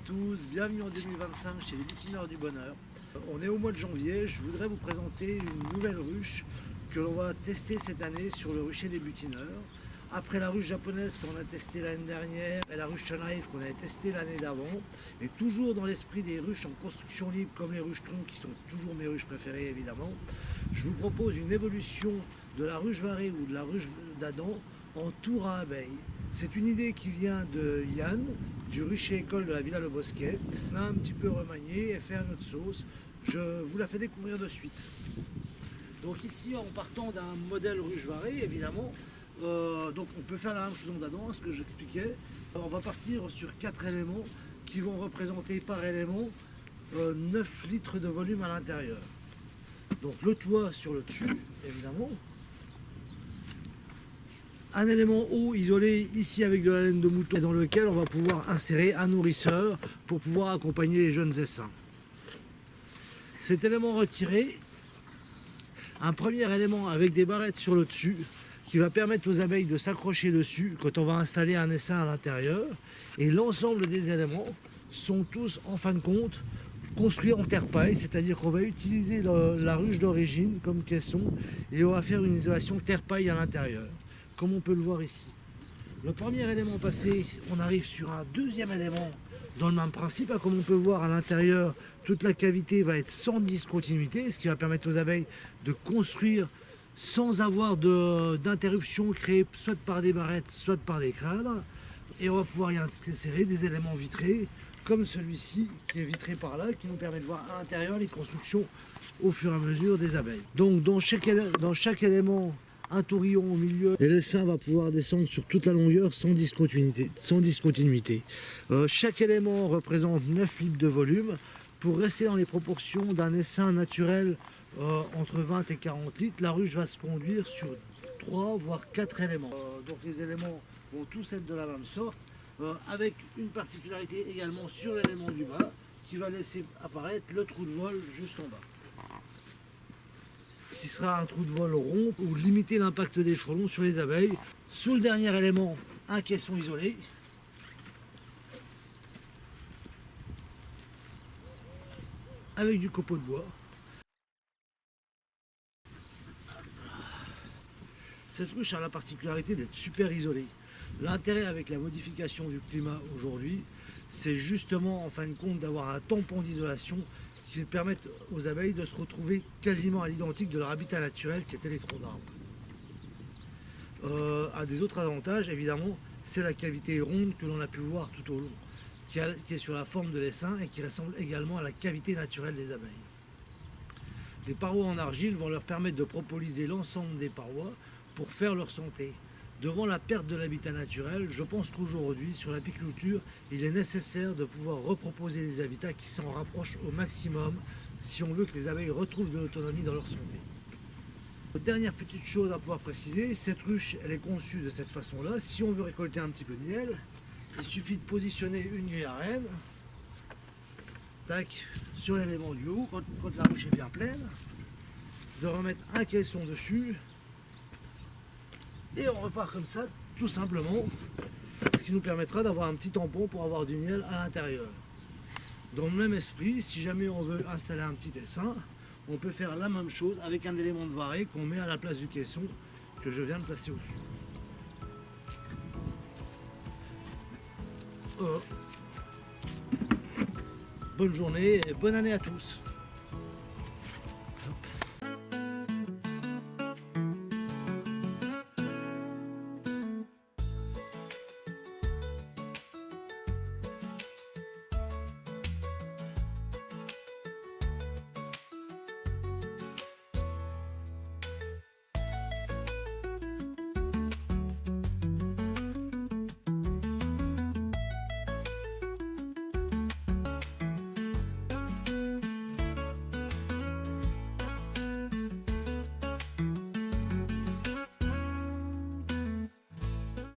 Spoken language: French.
tous, bienvenue en 2025 chez les butineurs du bonheur. On est au mois de janvier, je voudrais vous présenter une nouvelle ruche que l'on va tester cette année sur le rucher des butineurs. Après la ruche japonaise qu'on a testée l'année dernière et la ruche Shunrive qu'on avait testée l'année d'avant, et toujours dans l'esprit des ruches en construction libre comme les ruches troncs qui sont toujours mes ruches préférées évidemment, je vous propose une évolution de la ruche varée ou de la ruche d'Adam en tour à abeilles. C'est une idée qui vient de Yann, du rucher école de la Villa Le Bosquet. On a un petit peu remanié et fait à notre sauce. Je vous la fais découvrir de suite. Donc ici, en partant d'un modèle ruche varée, évidemment, donc on peut faire la même chose en Adam, ce que j'expliquais. On va partir sur 4 éléments qui vont représenter par élément 9 litres de volume à l'intérieur. Donc le toit sur le dessus, évidemment. Un élément haut isolé ici avec de la laine de mouton dans lequel on va pouvoir insérer un nourrisseur pour pouvoir accompagner les jeunes essaims. Cet élément retiré, un premier élément avec des barrettes sur le dessus qui va permettre aux abeilles de s'accrocher dessus quand on va installer un essaim à l'intérieur. Et l'ensemble des éléments sont tous en fin de compte construits en terre-paille, c'est-à-dire qu'on va utiliser la ruche d'origine comme caisson et on va faire une isolation terre-paille à l'intérieur, comme on peut le voir ici. Le premier élément passé, on arrive sur un deuxième élément dans le même principe. Comme on peut voir à l'intérieur, toute la cavité va être sans discontinuité, ce qui va permettre aux abeilles de construire sans avoir d'interruption créée soit par des barrettes, soit par des cadres. Et on va pouvoir y insérer des éléments vitrés, comme celui-ci qui est vitré par là, qui nous permet de voir à l'intérieur les constructions au fur et à mesure des abeilles. Donc dans chaque élément, un tourillon au milieu et l'essaim va pouvoir descendre sur toute la longueur sans discontinuité. Chaque élément représente 9 litres de volume. Pour rester dans les proportions d'un essaim naturel entre 20 et 40 litres, la ruche va se conduire sur 3 voire 4 éléments. Donc les éléments vont tous être de la même sorte, avec une particularité également sur l'élément du bas qui va laisser apparaître le trou de vol juste en bas, qui sera un trou de vol rond pour limiter l'impact des frelons sur les abeilles. Sous le dernier élément, un caisson isolé. Avec du copeau de bois. Cette ruche a la particularité d'être super isolée. L'intérêt avec la modification du climat aujourd'hui, c'est justement en fin de compte d'avoir un tampon d'isolation qui permettent aux abeilles de se retrouver quasiment à l'identique de leur habitat naturel qui était les troncs d'arbres. Un des autres avantages, évidemment, c'est la cavité ronde que l'on a pu voir tout au long, qui est sur la forme de l'essaim et qui ressemble également à la cavité naturelle des abeilles. Les parois en argile vont leur permettre de propoliser l'ensemble des parois pour faire leur santé. Devant la perte de l'habitat naturel, je pense qu'aujourd'hui, sur l'apiculture, il est nécessaire de pouvoir reproposer des habitats qui s'en rapprochent au maximum si on veut que les abeilles retrouvent de l'autonomie dans leur santé. Dernière petite chose à pouvoir préciser, cette ruche, elle est conçue de cette façon-là. Si on veut récolter un petit peu de miel, il suffit de positionner une grille à reine, tac, sur l'élément du haut, quand la ruche est bien pleine, de remettre un caisson dessus, et on repart comme ça, tout simplement, ce qui nous permettra d'avoir un petit tampon pour avoir du miel à l'intérieur. Dans le même esprit, si jamais on veut installer un petit essaim, on peut faire la même chose avec un élément de varée qu'on met à la place du caisson que je viens de placer au-dessus. Bonne journée et bonne année à tous.